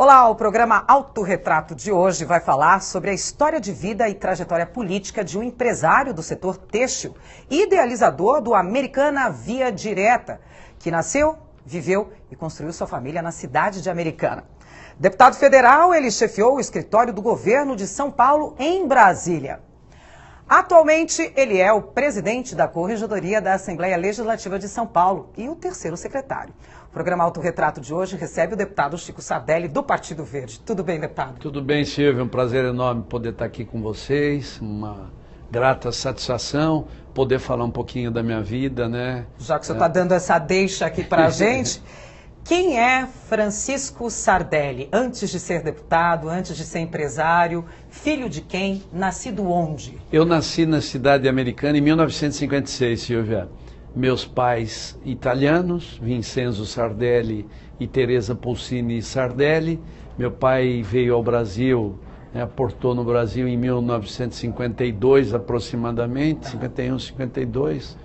Olá, o programa Autorretrato de hoje vai falar sobre a história de vida e trajetória política de um empresário do setor têxtil, idealizador do Americana Via Direta, que nasceu, viveu e construiu sua família na cidade de Americana. Deputado federal, ele chefiou o escritório do governo de São Paulo em Brasília. Atualmente, ele é o presidente da Corregedoria da Assembleia Legislativa de São Paulo e o terceiro secretário. O programa Autorretrato de hoje recebe o deputado Chico Sardelli, do Partido Verde. Tudo bem, deputado? Tudo bem, Silvio. Um prazer enorme poder estar aqui com vocês. Uma grata satisfação poder falar um pouquinho da minha vida, né? Já que o senhor está dando essa deixa aqui para a gente, quem é Francisco Sardelli? Antes de ser deputado, antes de ser empresário, filho de quem? Nascido onde? Eu nasci na cidade americana em 1956, Silvia. Meus pais italianos, Vincenzo Sardelli e Teresa Pulcini Sardelli. Meu pai veio ao Brasil, aportou no Brasil em 1952 aproximadamente, 51, 52.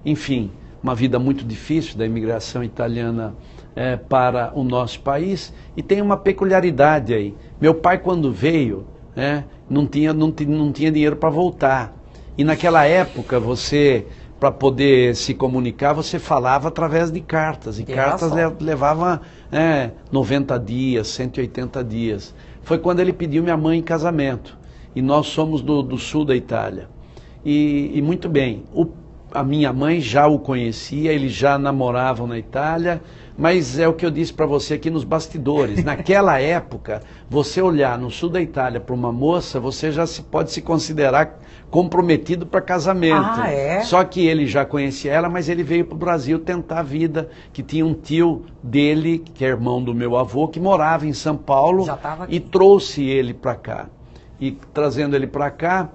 Enfim, uma vida muito difícil da imigração italiana para o nosso país. E tem uma peculiaridade aí. Meu pai, quando veio, não tinha dinheiro para voltar. E naquela época, para poder se comunicar, você falava através de cartas. E cartas levavam 90 dias, 180 dias. Foi quando ele pediu minha mãe em casamento. E nós somos do sul da Itália. E muito bem, a minha mãe já o conhecia, eles já namoravam na Itália, mas é o que eu disse para você aqui nos bastidores. Naquela época, você olhar no sul da Itália para uma moça, você já pode se considerar comprometido para casamento. Ah, é? Só que ele já conhecia ela, mas ele veio para o Brasil tentar a vida, que tinha um tio dele, que é irmão do meu avô, que morava em São Paulo e trouxe ele para cá. E trazendo ele para cá,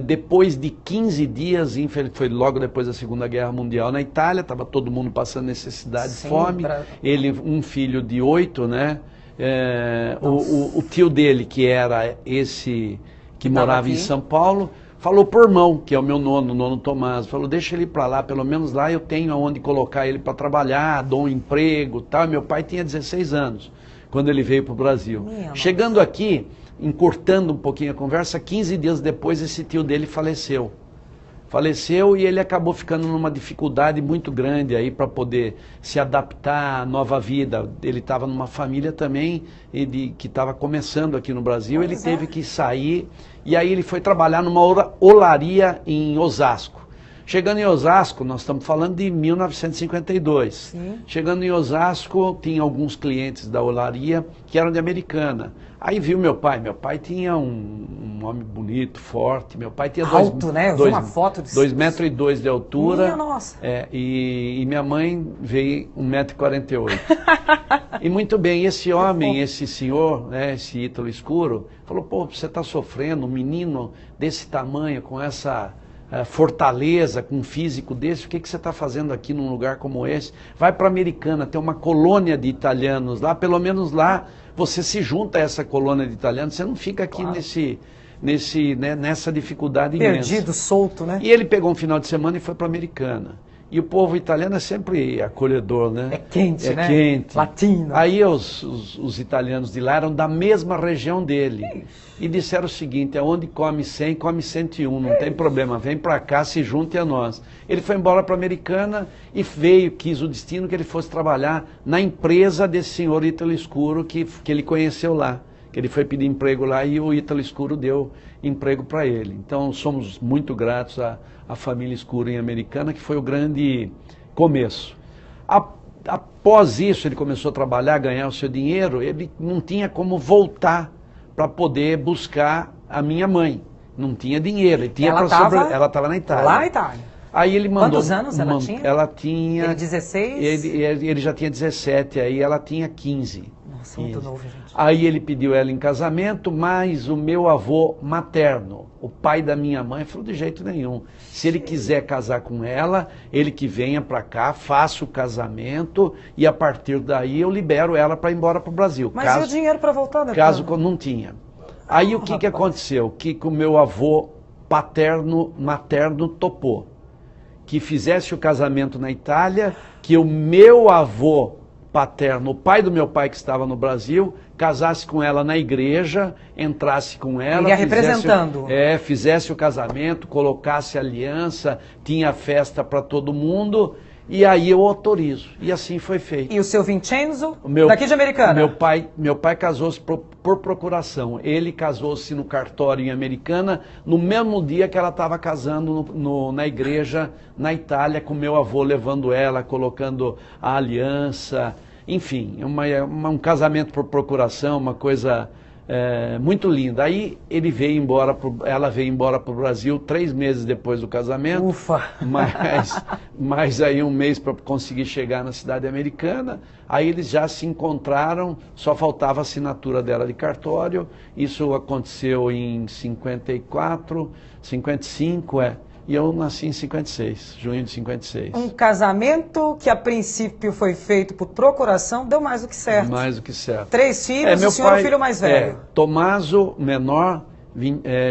depois de 15 dias, foi logo depois da Segunda Guerra Mundial na Itália, estava todo mundo passando necessidade, fome. Ele, um filho de 8, né? O tio dele, que era esse que morava em São Paulo, falou por irmão, que é o meu nono Tomás, falou, deixa ele ir para lá, pelo menos lá eu tenho aonde colocar ele para trabalhar, dou um emprego, tal. E meu pai tinha 16 anos quando ele veio para o Brasil. Chegando aqui, encurtando um pouquinho a conversa, 15 dias depois esse tio dele faleceu. Faleceu e ele acabou ficando numa dificuldade muito grande aí para poder se adaptar à nova vida. Ele estava numa família também que estava começando aqui no Brasil, ele teve que sair e aí ele foi trabalhar numa olaria em Osasco. Chegando em Osasco, nós estamos falando de 1952. Sim. Chegando em Osasco, tinha alguns clientes da olaria que eram de Americana. Aí viu meu pai tinha um homem bonito, forte, meu pai tinha alto, né? Eu vi uma foto de 2,2 metros de altura. Minha nossa. E minha mãe veio 1,48 m. E muito bem, esse homem, esse senhor, esse Ítalo Escuro, falou, pô, você está sofrendo, um menino desse tamanho, com essa fortaleza, com um físico desse, o que você está fazendo aqui num lugar como esse? Vai para a Americana, tem uma colônia de italianos lá, pelo menos lá você se junta a essa colônia de italianos, você não fica aqui nessa dificuldade imensa. Perdido, solto, né? E ele pegou um final de semana e foi para a Americana. E o povo italiano é sempre acolhedor, né? É quente, né? É quente. Latino. Aí os italianos de lá eram da mesma região dele. E disseram o seguinte, aonde come 100, come 101, não tem problema, vem para cá, se junte a nós. Ele foi embora para a Americana e quis o destino que ele fosse trabalhar na empresa desse senhor Ítalo Escuro que ele conheceu lá. Que ele foi pedir emprego lá e o Ítalo Escuro deu emprego para ele. Então somos muito gratos à família Escuro em Americana, que foi o grande começo. Após isso, ele começou a trabalhar, ganhar o seu dinheiro, ele não tinha como voltar para poder buscar a minha mãe. Não tinha dinheiro. Ela estava na Itália. Lá na Itália. Aí ele mandou... Quantos anos ela tinha? Ela tinha... Ele 16? Ele já tinha 17, aí ela tinha 15. Nossa, muito novo, gente. Aí ele pediu ela em casamento, mas o meu avô materno, o pai da minha mãe, falou de jeito nenhum. Se ele quiser casar com ela, ele que venha para cá, faça o casamento e a partir daí eu libero ela para ir embora para o Brasil. Mas e o dinheiro para voltar? Caso não tinha. Aí o que aconteceu? Que o meu avô materno topou. Que fizesse o casamento na Itália, que o meu avô paterno, o pai do meu pai que estava no Brasil, casasse com ela na igreja, entrasse com ela, representando. Fizesse o casamento, colocasse aliança, tinha festa para todo mundo, e aí eu autorizo. E assim foi feito. E o seu Vincenzo, daqui de Americana? Meu pai casou-se por procuração. Ele casou-se no cartório em Americana, no mesmo dia que ela estava casando na igreja na Itália, com meu avô levando ela, colocando a aliança. Enfim, um casamento por procuração, uma coisa muito linda. Aí ela veio embora para o Brasil 3 meses depois do casamento. Ufa! Mas aí 1 mês para conseguir chegar na cidade americana. Aí eles já se encontraram, só faltava a assinatura dela de cartório. Isso aconteceu em 54, 55, E eu nasci em 56, junho de 56. Um casamento que a princípio foi feito por procuração, deu mais do que certo. Mais do que certo. 3 filhos, o senhor é o filho mais velho. Tomaso, menor,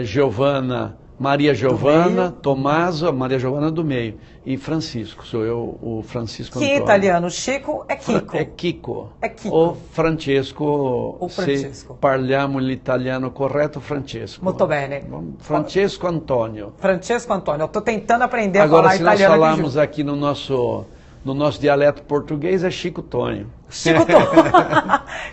Giovana, Maria Giovana, Tomaso, Maria Giovana do meio. E Francisco, sou eu, o Francisco Antônio. Que italiano, Chico é Kiko. É Kiko. É Kiko. O Francesco. Francesco. Se parliamo l'italiano correto, Francesco. Molto bene. Francesco Antônio. Francesco Antônio. Eu estou tentando aprender a falar italiano. Agora, se nós falarmos aqui no nosso dialeto português, é Chico Tonho. Chico Tonho.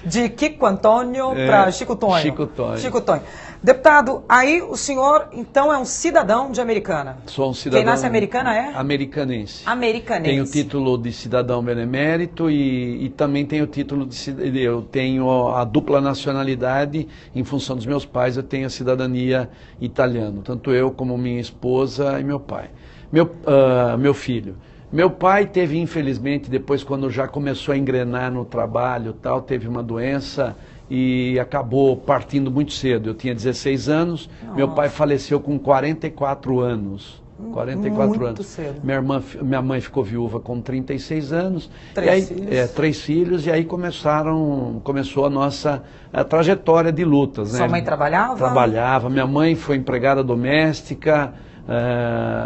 De Kiko Antônio para Chico Tonho. Chico Tonho. Chico Tonho. Deputado, aí o senhor, então, é um cidadão de Americana? Sou um cidadão. Quem nasce americana é? Americanense. Americanense. Tenho o título de cidadão benemérito e também tenho o título de eu tenho a dupla nacionalidade em função dos meus pais, eu tenho a cidadania italiana, tanto eu como minha esposa e meu pai. Meu filho. Meu pai teve, infelizmente, depois quando já começou a engrenar no trabalho, teve uma doença e acabou partindo muito cedo. Eu tinha 16 anos, meu pai faleceu com 44 anos. 44 muito anos. Cedo. Minha mãe ficou viúva com 36 anos. 3 filhos. 3 filhos, e aí começou a nossa trajetória de lutas. Sua mãe trabalhava? Trabalhava. Minha mãe foi empregada doméstica,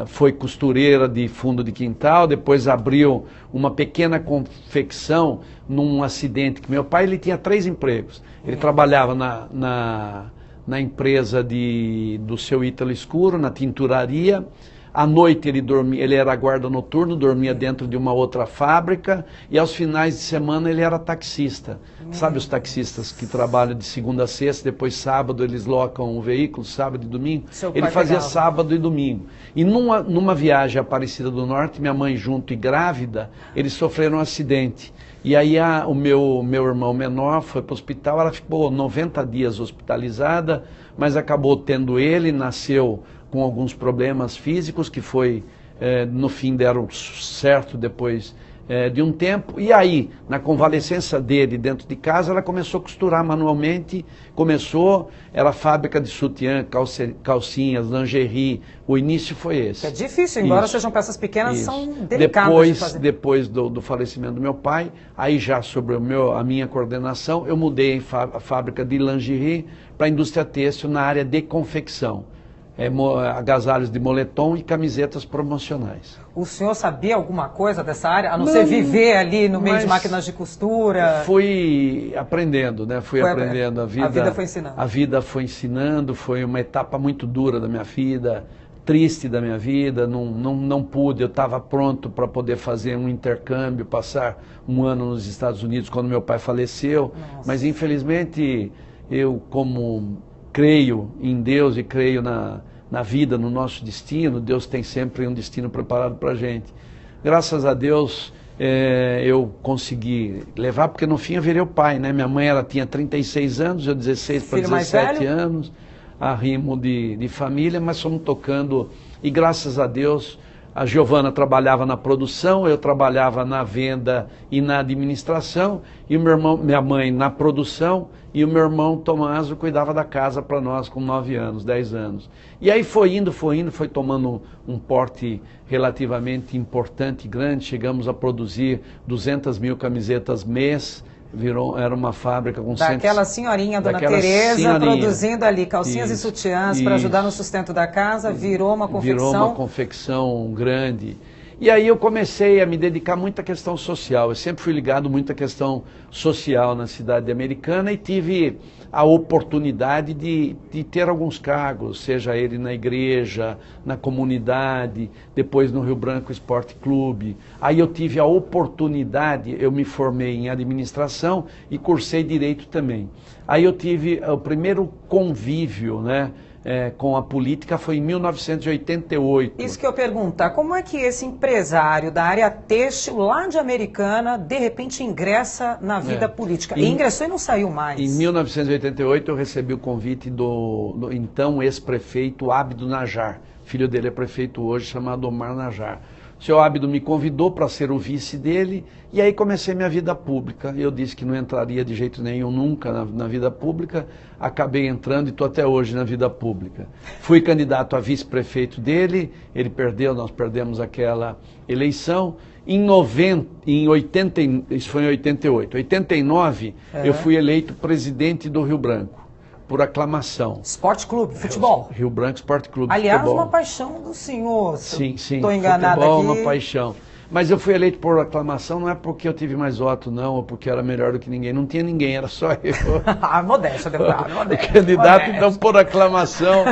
foi costureira de fundo de quintal, depois abriu uma pequena confecção num acidente que meu pai ele tinha 3 empregos. Ele trabalhava na empresa do seu Ítalo Escuro, na tinturaria. À noite ele era guarda noturno, dormia dentro de uma outra fábrica, e aos finais de semana ele era taxista. Sabe os taxistas que trabalham de segunda a sexta, depois sábado eles locam o veículo, sábado e domingo? Ele fazia sábado e domingo. E numa viagem à Aparecida do Norte, minha mãe junto e grávida, eles sofreram um acidente. E aí o meu irmão menor foi para o hospital, ela ficou 90 dias hospitalizada, mas acabou tendo ele, nasceu com alguns problemas físicos, que no fim deram certo depois de um tempo. E aí, na convalescença dele dentro de casa, ela começou a costurar manualmente, era fábrica de sutiã, calcinhas, lingerie, o início foi esse. É difícil, embora sejam peças pequenas, são delicadas de fazer. Depois do falecimento do meu pai, aí já sobre a minha coordenação, eu mudei a fábrica de lingerie para a indústria têxtil na área de confecção. Agasalhos de moletom e camisetas promocionais. O senhor sabia alguma coisa dessa área, a não ser viver ali no meio de máquinas de costura? Fui aprendendo, né? Fui aprendendo. A vida foi ensinando. A vida foi ensinando, foi uma etapa muito dura da minha vida, triste da minha vida, não pude, eu estava pronto para poder fazer um intercâmbio, passar 1 ano nos Estados Unidos quando meu pai faleceu, mas infelizmente eu, como creio em Deus e creio na vida, no nosso destino, Deus tem sempre um destino preparado para a gente. Graças a Deus eu consegui levar, porque no fim eu virei o pai, né? Minha mãe tinha 36 anos, eu 16 para 17 anos, arrimo de família, mas fomos tocando, e graças a Deus a Giovana trabalhava na produção, eu trabalhava na venda e na administração, e minha mãe na produção, e o meu irmão Tomaso cuidava da casa para nós com 9 anos, 10 anos. E aí foi tomando um porte relativamente importante, grande, chegamos a produzir 200.000 camisetas mês, era uma fábrica com... Daquela senhorinha, Dona Tereza, produzindo ali calcinhas e sutiãs para ajudar no sustento da casa, virou uma confecção... Virou uma confecção grande. E aí eu comecei a me dedicar muito à questão social. Eu sempre fui ligado muito à questão social na cidade americana e tive a oportunidade de ter alguns cargos, seja ele na igreja, na comunidade, depois no Rio Branco Esporte Clube. Aí eu tive a oportunidade, eu me formei em administração e cursei direito também. Aí eu tive o primeiro convívio, né? Com a política foi em 1988. Isso que eu perguntar, como é que esse empresário da área têxtil lá de Americana, de repente ingressa na vida política? E ingressou e não saiu mais. Em 1988 eu recebi o convite do então ex-prefeito Abdo Najar. Filho dele é prefeito hoje, chamado Omar Najar. O senhor Abdo me convidou para ser o vice dele e aí comecei minha vida pública. Eu disse que não entraria de jeito nenhum nunca na vida pública, acabei entrando e estou até hoje na vida pública. Fui candidato a vice-prefeito dele, ele perdeu, nós perdemos aquela eleição. Isso foi em 88. 89 eu fui eleito presidente do Rio Branco. Por aclamação. Esporte Clube, futebol. Rio Branco Esporte Clube. Aliás, futebol. uma paixão do senhor. Sim. Estou enganado futebol, aqui. Uma paixão. Mas eu fui eleito por aclamação, não é porque eu tive mais voto, não, ou porque era melhor do que ninguém. Não tinha ninguém, era só eu. Modéstia, deputado. O candidato, então, por aclamação,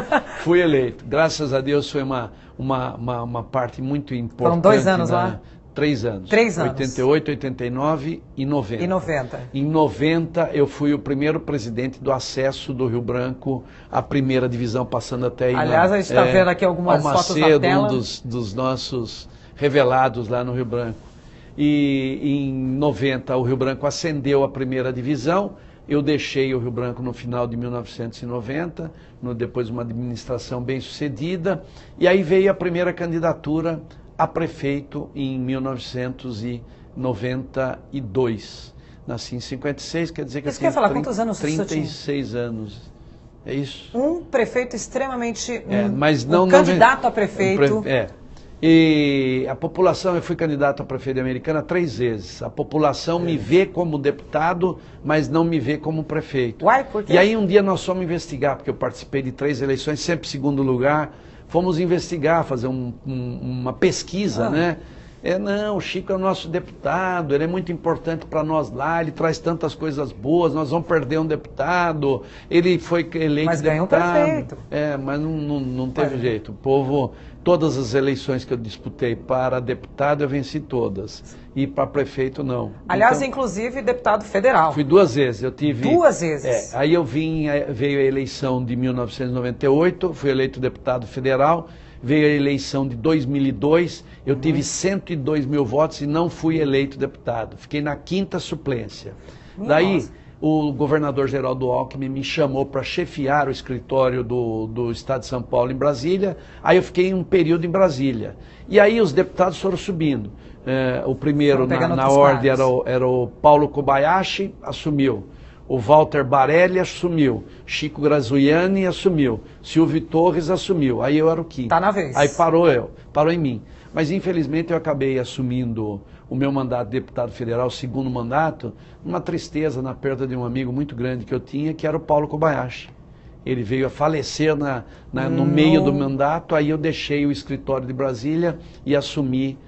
fui eleito. Graças a Deus foi uma parte muito importante. Foram 2 anos lá? 3 anos. 3 anos. 88, 89 e 90. E 90. Em 90 eu fui o primeiro presidente do acesso do Rio Branco à primeira divisão, passando até aí. Aliás, a gente está vendo aqui algumas fotos na tela. Um dos nossos revelados lá no Rio Branco. E em 90 o Rio Branco ascendeu à primeira divisão. Eu deixei o Rio Branco no final de 1990, depois de uma administração bem sucedida. E aí veio a primeira candidatura a prefeito em 1992. Nasci em 56, quer dizer que eu tenho quantos anos 36 anos. É isso? Um prefeito extremamente... mas não, candidato a prefeito. E a população, eu fui candidato a prefeito de Americana 3 vezes. A população me vê como deputado, mas não me vê como prefeito. Uai, por quê? E aí um dia nós fomos investigar, porque eu participei de 3 eleições, sempre segundo lugar. Fomos investigar, fazer uma pesquisa, né? Não, o Chico é o nosso deputado, ele é muito importante para nós lá, ele traz tantas coisas boas, nós vamos perder um deputado, ele foi eleito mas ganhou deputado. prefeito. Mas não teve jeito. O povo, todas as eleições que eu disputei para deputado, eu venci todas. E para prefeito, não. Aliás, então, inclusive, deputado federal. Fui 2 vezes. Eu tive 2 vezes? Aí veio a eleição de 1998, fui eleito deputado federal. Veio a eleição de 2002, eu tive 102 mil votos e não fui eleito deputado. Fiquei na 5ª suplência. Daí, o governador Geraldo Alckmin me chamou para chefiar o escritório do Estado de São Paulo em Brasília. Aí eu fiquei um período em Brasília. E aí os deputados foram subindo. O primeiro na ordem era o Paulo Kobayashi, assumiu. O Walter Barelli assumiu, Chico Grazuiani assumiu, Silvio Torres assumiu, aí eu era o 5º. Tá na vez. Aí parou em mim. Mas infelizmente eu acabei assumindo o meu mandato de deputado federal, o 2º mandato, uma tristeza na perda de um amigo muito grande que eu tinha, que era o Paulo Kobayashi. Ele veio a falecer no meio do mandato, aí eu deixei o escritório de Brasília e assumi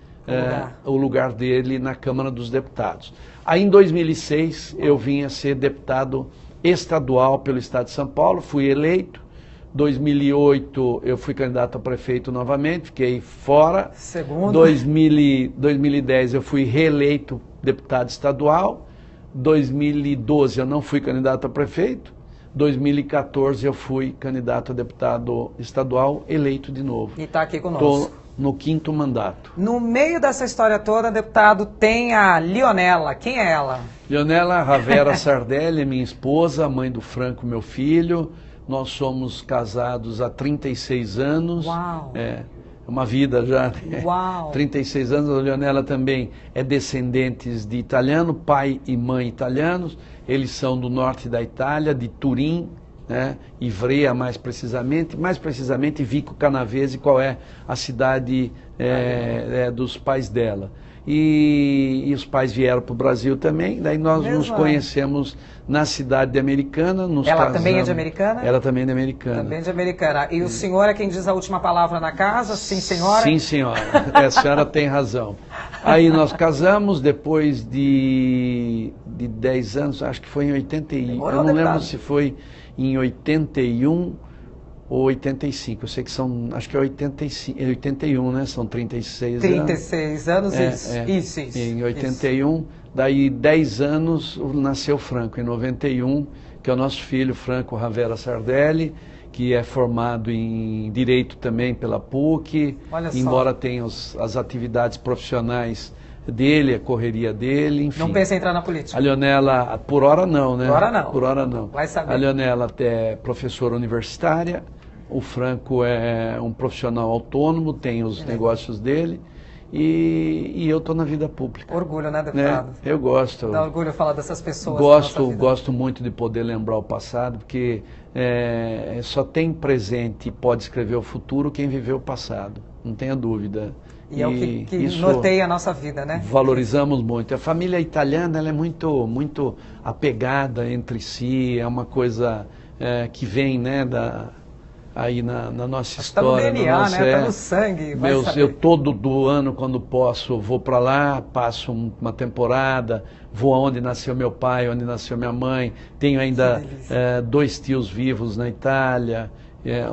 o lugar dele na Câmara dos Deputados. Aí em 2006 eu vim a ser deputado estadual pelo Estado de São Paulo, fui eleito. 2008 eu fui candidato a prefeito novamente, fiquei fora. Segundo. 2010 eu fui reeleito deputado estadual. 2012 eu não fui candidato a prefeito. 2014 eu fui candidato a deputado estadual, eleito de novo. E está aqui conosco. Tô no 5º mandato. No meio dessa história toda, deputado, tem a Leonela. Quem é ela? Leonela Ravera Sardelli, minha esposa, mãe do Franco, meu filho. Nós somos casados há 36 anos. Uau! É uma vida já. Né? Uau! 36 anos. A Leonela também é descendente de italiano, pai e mãe italianos. Eles são do norte da Itália, de Turim, né? Ivrea mais precisamente Vico Canavese, qual é a cidade dos pais dela. e os pais vieram para o Brasil também, daí nós nos conhecemos na cidade de Americana. Ela também é de Americana? Ela também é de Americana. Também de Americana. E o senhor é quem diz a última palavra na casa? Sim, senhora? Sim, senhora. A senhora tem razão. Aí nós casamos depois de 10 anos, acho que foi em 81. Eu não lembro se foi em 81 ou 85. Eu sei que são, acho que é 81, né? São 36 anos. 36 anos, isso. Em 81, daí 10 anos nasceu Franco, em 91, que é o nosso filho, Franco Ravera Sardelli, que é formado em Direito também pela PUC, embora tenha as atividades profissionais dele, a correria dele, enfim. Não pensa em entrar na política? A Leonela, por hora não, né? Por hora não. Por hora não. Vai saber. A Leonela é professora universitária, o Franco é um profissional autônomo, tem os negócios dele, e eu estou na vida pública. Orgulho, né, deputado? Né? Eu gosto. Dá orgulho falar dessas pessoas. Gosto muito de poder lembrar o passado, porque só tem presente e pode escrever o futuro quem viveu o passado, não tenha dúvida. E é o que norteia a nossa vida, né? Valorizamos muito. A família italiana ela é muito apegada entre si, é uma coisa que vem, né, aí na nossa história. Está no DNA, né? Está no sangue. Eu todo ano, quando posso, vou para lá, passo uma temporada, vou aonde nasceu meu pai, onde nasceu minha mãe. Tenho ainda 2 tios vivos na Itália,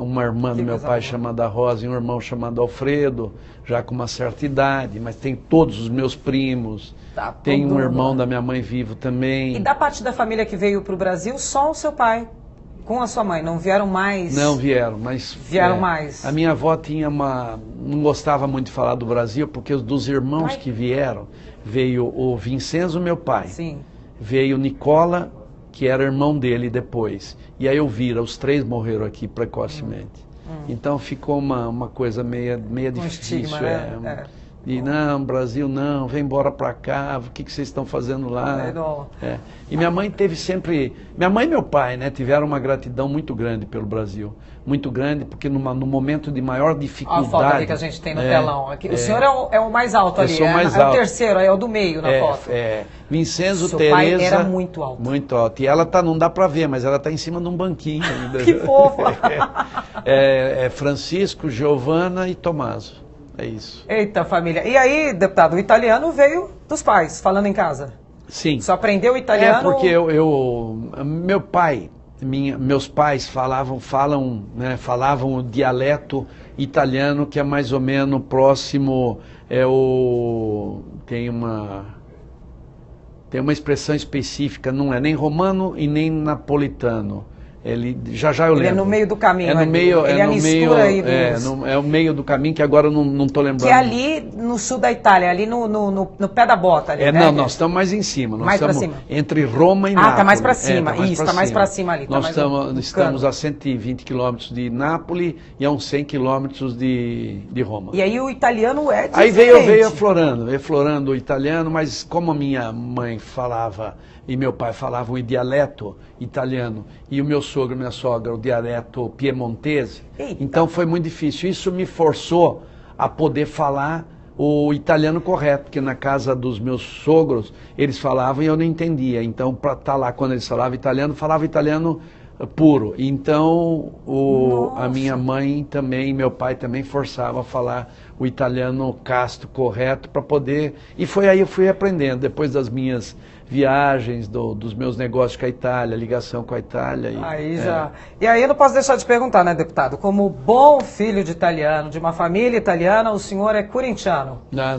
uma irmã do meu pai chamada Rosa e um irmão chamado Alfredo, já com uma certa idade, mas tem todos os meus primos. Tem um irmão da minha mãe vivo também. E da parte da família que veio para o Brasil, só o seu pai com a sua mãe, não vieram mais? Não vieram, mas... Vieram mais. A minha avó tinha não gostava muito de falar do Brasil, porque dos irmãos que vieram, veio o Vincenzo, meu pai. Sim. Veio Nicola, que era irmão dele depois. E a Elvira, os 3 morreram aqui precocemente. Então ficou uma coisa meia difícil. Estigma, né? E não, Brasil não, vem embora para cá, o que vocês estão fazendo lá? E minha mãe teve sempre... Minha mãe e meu pai, né, tiveram uma gratidão muito grande pelo Brasil. Muito grande, porque no momento de maior dificuldade... Olha a foto ali que a gente tem no telão. Aqui. O senhor é o mais alto ali. Eu sou mais alto. É o terceiro, é o do meio na foto. Vincenzo, seu Tereza... pai era muito alto. Muito alto. E ela não dá para ver, mas ela está em cima de um banquinho ainda. Que fofa! Francisco, Giovana e Tomaso. É isso. Eita, família. E aí, deputado, o italiano veio dos pais, falando em casa? Sim. Só aprendeu italiano? Porque meu pai, meus pais falavam o dialeto italiano, que é mais ou menos próximo, tem uma expressão específica, não é nem romano e nem napolitano. Ele já eu lembro. Ele é no meio do caminho. É no meio, ele é a mistura aí é o meio do caminho que agora não estou lembrando. Que é ali no sul da Itália, ali no pé da bota. Ali, né? Não, nós estamos mais em cima. Nós estamos cima. Entre Roma e Nápoles. Está mais para cima. Isso, está mais para cima ali. Nós estamos a 120 quilômetros de Nápoles e a uns 100 quilômetros de Roma. E aí o italiano é diferente. Aí veio aflorando o italiano, mas como a minha mãe falava e meu pai falavam em dialeto italiano, e o meu sogro e minha sogra o dialeto piemontese, então foi muito difícil. Isso me forçou a poder falar o italiano correto, porque na casa dos meus sogros eles falavam e eu não entendia. Então, para estar lá quando eles falavam italiano puro. Então, a minha mãe também, meu pai também forçava a falar o italiano casto correto para poder... E foi aí eu fui aprendendo, depois das minhas viagens, dos meus negócios com a Itália, ligação com a Itália. E aí eu não posso deixar de perguntar, né, deputado? Como bom filho de italiano, de uma família italiana, o senhor é corintiano? Não,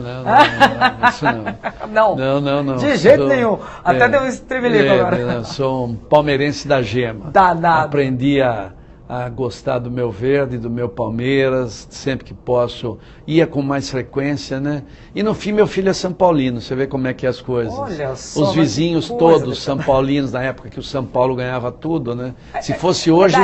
isso não. Não. De jeito nenhum. Até deu um estremelico agora. Eu sou um palmeirense da gema. Danado. Aprendi a gostar do meu verde, do meu Palmeiras, sempre que posso, ia com mais frequência, né? E no fim, meu filho é São Paulino, você vê como é que é as coisas. Olha só, os vizinhos todos São Paulinos, na época que o São Paulo ganhava tudo, né? Se fosse hoje... É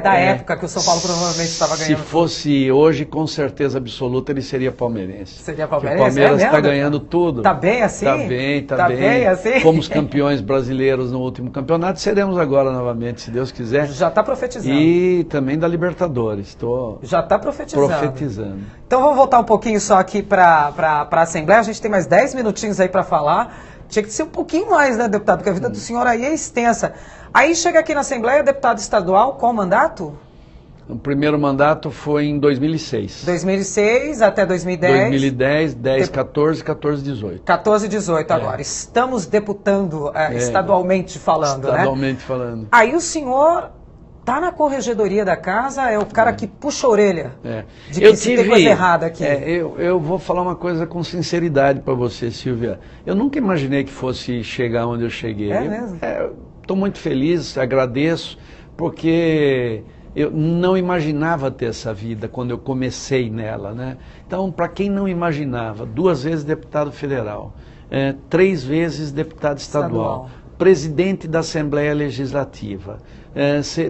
da época que o São Paulo provavelmente estava ganhando. Se fosse hoje, com certeza absoluta, ele seria palmeirense. Seria palmeirense? O Palmeiras está ganhando tudo. Tá bem assim? Tá bem. Tá bem assim? Fomos campeões brasileiros no último campeonato, seremos agora novamente, se Deus quiser. Já está profetizando. E também da Libertadores. Estou já está profetizando. Então vamos voltar um pouquinho só aqui para a Assembleia. A gente tem mais 10 minutinhos aí para falar. Tinha que ser um pouquinho mais, né, deputado? Porque a vida do senhor aí é extensa. Aí chega aqui na Assembleia, deputado estadual, qual mandato? O primeiro mandato foi em 2006. 2006 até 2010. 2010, 10, 14, 14, 18. 14 e 18 agora. Estamos deputando estadualmente falando, né? Estadualmente falando. Aí o senhor tá na corregedoria da casa, é o cara que puxa a orelha de que se tem coisa errada aqui. Eu vou falar uma coisa com sinceridade para você, Silvia. Eu nunca imaginei que fosse chegar onde eu cheguei. É mesmo? Estou muito feliz, agradeço, porque eu não imaginava ter essa vida quando eu comecei nela, né? Então, para quem não imaginava, 2 vezes deputado federal, 3 vezes deputado estadual, presidente da Assembleia Legislativa,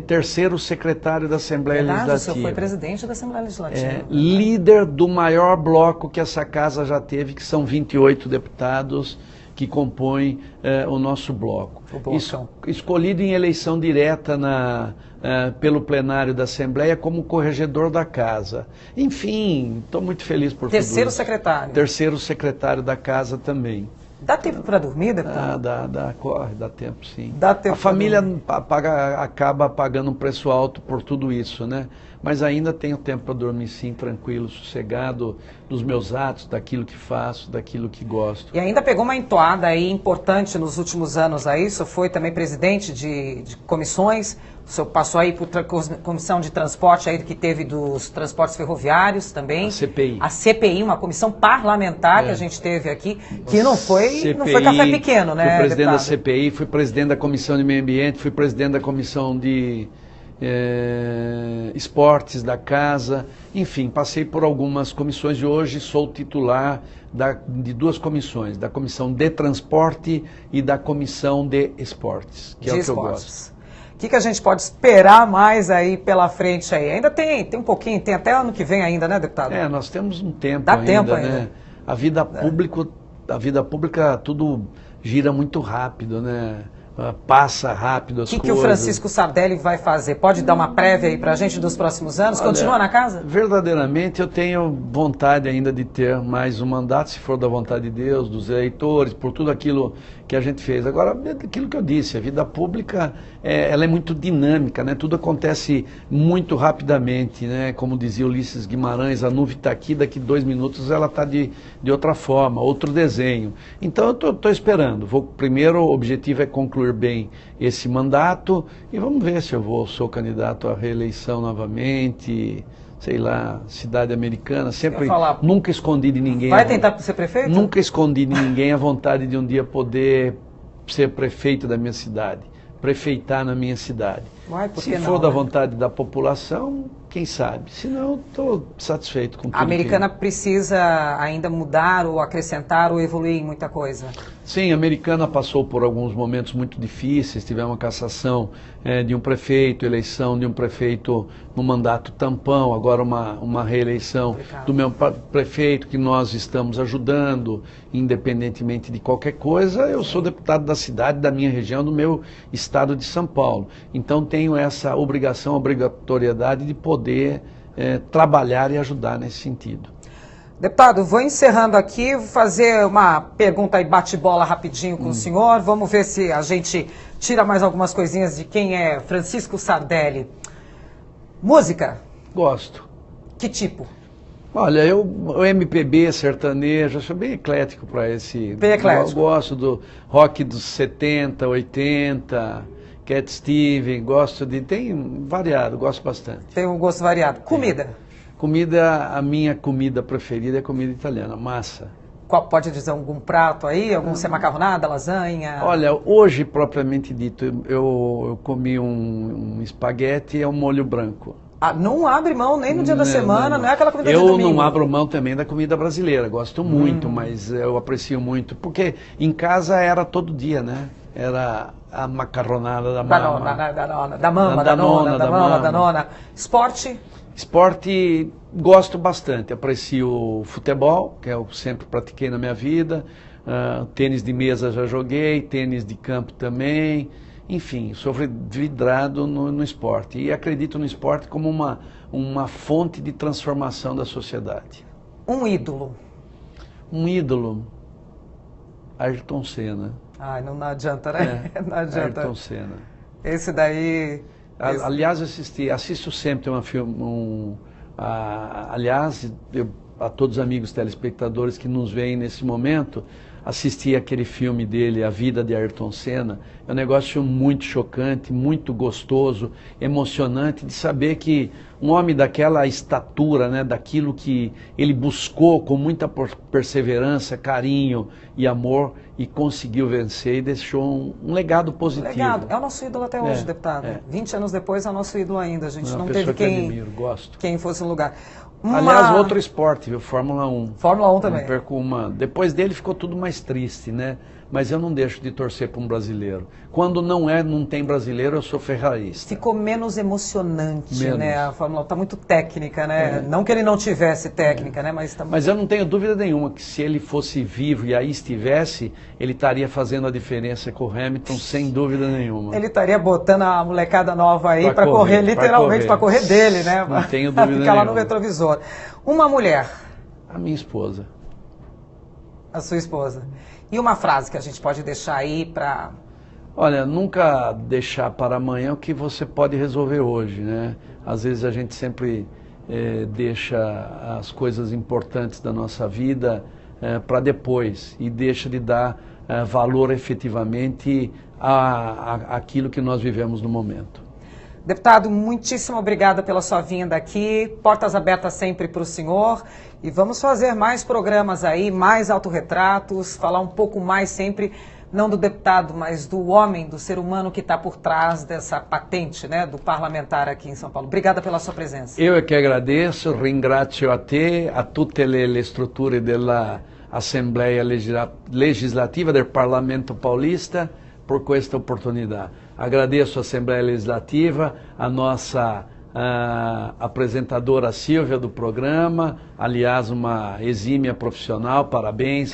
terceiro secretário da Assembleia Legislativa. O senhor foi presidente da Assembleia Legislativa. Líder do maior bloco que essa casa já teve, que são 28 deputados que compõem o nosso bloco. Escolhido em eleição direta pelo plenário da Assembleia como corregedor da casa. Enfim, estou muito feliz por tudo isso. Terceiro secretário. Terceiro secretário da casa também. Dá tempo para dormir, deputado? Dá tempo, sim. Dá tempo. A família acaba pagando um preço alto por tudo isso, né? Mas ainda tenho tempo para dormir, sim, tranquilo, sossegado, dos meus atos, daquilo que faço, daquilo que gosto. E ainda pegou uma entoada aí importante nos últimos anos aí, o senhor foi também presidente de comissões, o senhor passou aí por comissão de transporte aí que teve dos transportes ferroviários também. A CPI. A CPI, uma comissão parlamentar que a gente teve aqui, que não foi café pequeno, né, fui presidente deputado? da CPI, fui presidente da Comissão de Meio Ambiente, fui presidente da Comissão de esportes da casa, enfim, passei por algumas comissões e hoje sou titular de 2 comissões, da Comissão de Transporte e da Comissão de Esportes, que é o que eu gosto. O que a gente pode esperar mais aí pela frente aí? Ainda tem um pouquinho, tem até ano que vem ainda, né, deputado? Nós temos um tempo Dá ainda, tempo né? ainda. A vida pública tudo gira muito rápido, né? Passa rápido as coisas. O que o Francisco Sardelli vai fazer? Pode dar uma prévia aí pra gente dos próximos anos? Olha, continua na casa? Verdadeiramente eu tenho vontade ainda de ter mais um mandato, se for da vontade de Deus, dos eleitores, por tudo aquilo que a gente fez. Agora, aquilo que eu disse, a vida pública ela é muito dinâmica, né? Tudo acontece muito rapidamente, né? Como dizia Ulisses Guimarães, a nuvem está aqui, daqui 2 minutos ela está de outra forma, outro desenho. Então eu estou esperando. Primeiro o objetivo é concluir bem esse mandato e vamos ver se eu sou candidato à reeleição novamente, sei lá, cidade americana, sempre, nunca escondi de ninguém. Vai tentar ser prefeito? Nunca escondi de ninguém a vontade de um dia poder ser prefeito da minha cidade, prefeitar na minha cidade. Se for da vontade da população, quem sabe? Se não, estou satisfeito com tudo. A Americana precisa ainda mudar ou acrescentar ou evoluir em muita coisa? Sim, a Americana passou por alguns momentos muito difíceis, tivemos uma cassação de um prefeito, eleição de um prefeito no mandato tampão, agora uma reeleição do meu prefeito, que nós estamos ajudando, independentemente de qualquer coisa. Eu sou deputado da cidade, da minha região, do meu estado de São Paulo. Então tenho essa obrigatoriedade de poder trabalhar e ajudar nesse sentido. Deputado, vou encerrando aqui, vou fazer uma pergunta e bate-bola rapidinho com o senhor. Vamos ver se a gente tira mais algumas coisinhas de quem é Francisco Sardelli. Música? Gosto. Que tipo? Olha, o MPB sertanejo, eu sou bem eclético para esse. Bem eclético. Eu gosto do rock dos 70, 80, Cat Stevens, tem variado, gosto bastante. Tem um gosto variado. Comida? A minha comida preferida é comida italiana, massa. Pode dizer algum prato aí? Algum macarronada, lasanha? Olha, hoje, propriamente dito, eu comi um espaguete e um molho branco. Não abre mão nem no dia da semana, não é aquela comida de domingo? Eu não abro mão também da comida brasileira, gosto muito, mas eu aprecio muito, porque em casa era todo dia, né? Era a macarronada da mama. Da nona. Esporte? Esporte, gosto bastante, aprecio futebol, que eu sempre pratiquei na minha vida, tênis de mesa já joguei, tênis de campo também, enfim, sou vidrado no esporte e acredito no esporte como uma fonte de transformação da sociedade. Um ídolo? Um ídolo, Ayrton Senna. Ai, não adianta, né? Não adianta. Ayrton Senna. Esse daí... Aliás, assisto sempre aliás, a todos os amigos telespectadores que nos veem nesse momento, assisti aquele filme dele, A Vida de Ayrton Senna. É um negócio muito chocante, muito gostoso, emocionante de saber que um homem daquela estatura, né, daquilo que ele buscou com muita perseverança, carinho e amor e conseguiu vencer e deixou um legado positivo. Legado. É o nosso ídolo até hoje, deputado. 20 anos depois é o nosso ídolo ainda. A gente não teve quem fosse no lugar. Aliás, outro esporte, viu? Fórmula 1. Fórmula 1 também. Não perco uma. Depois dele ficou tudo mais triste, né? Mas eu não deixo de torcer para um brasileiro. Quando não tem brasileiro, eu sou ferrarista. Ficou menos emocionante, né? A Fórmula 1 está muito técnica, né? Não que ele não tivesse técnica, né? Mas eu não tenho dúvida nenhuma que se ele fosse vivo e aí estivesse, ele estaria fazendo a diferença com o Hamilton, sem dúvida nenhuma. Ele estaria botando a molecada nova aí para correr, literalmente para correr dele, né? Não tenho dúvida ficar lá nenhuma. no retrovisor. Uma mulher. A minha esposa. A sua esposa. E uma frase que a gente pode deixar aí para... Olha, nunca deixar para amanhã o que você pode resolver hoje, né? Às vezes a gente sempre deixa as coisas importantes da nossa vida para depois e deixa de dar valor efetivamente àquilo que nós vivemos no momento. Deputado, muitíssimo obrigada pela sua vinda aqui, portas abertas sempre para o senhor e vamos fazer mais programas aí, mais autorretratos, falar um pouco mais sempre, não do deputado, mas do homem, do ser humano que está por trás dessa patente, né, do parlamentar aqui em São Paulo. Obrigada pela sua presença. Eu é que agradeço, ringrazio a te, a tutte le strutture della Assembleia Legislativa del Parlamento Paulista por questa oportunidade. Agradeço a Assembleia Legislativa, a nossa apresentadora Silvia do programa, aliás, uma exímia profissional, parabéns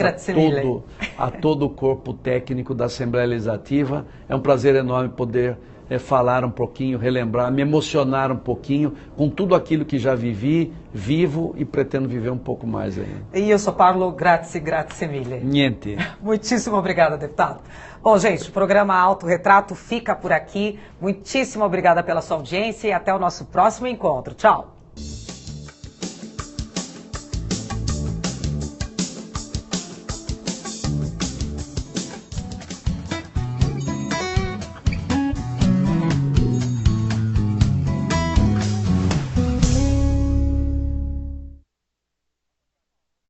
a todo o corpo técnico da Assembleia Legislativa. É um prazer enorme poder falar um pouquinho, relembrar, me emocionar um pouquinho com tudo aquilo que já vivo e pretendo viver um pouco mais ainda. E eu só parlo grazie mille. Niente. Muitíssimo obrigada, deputado. Bom, gente, o programa Autorretrato fica por aqui. Muitíssimo obrigada pela sua audiência e até o nosso próximo encontro. Tchau.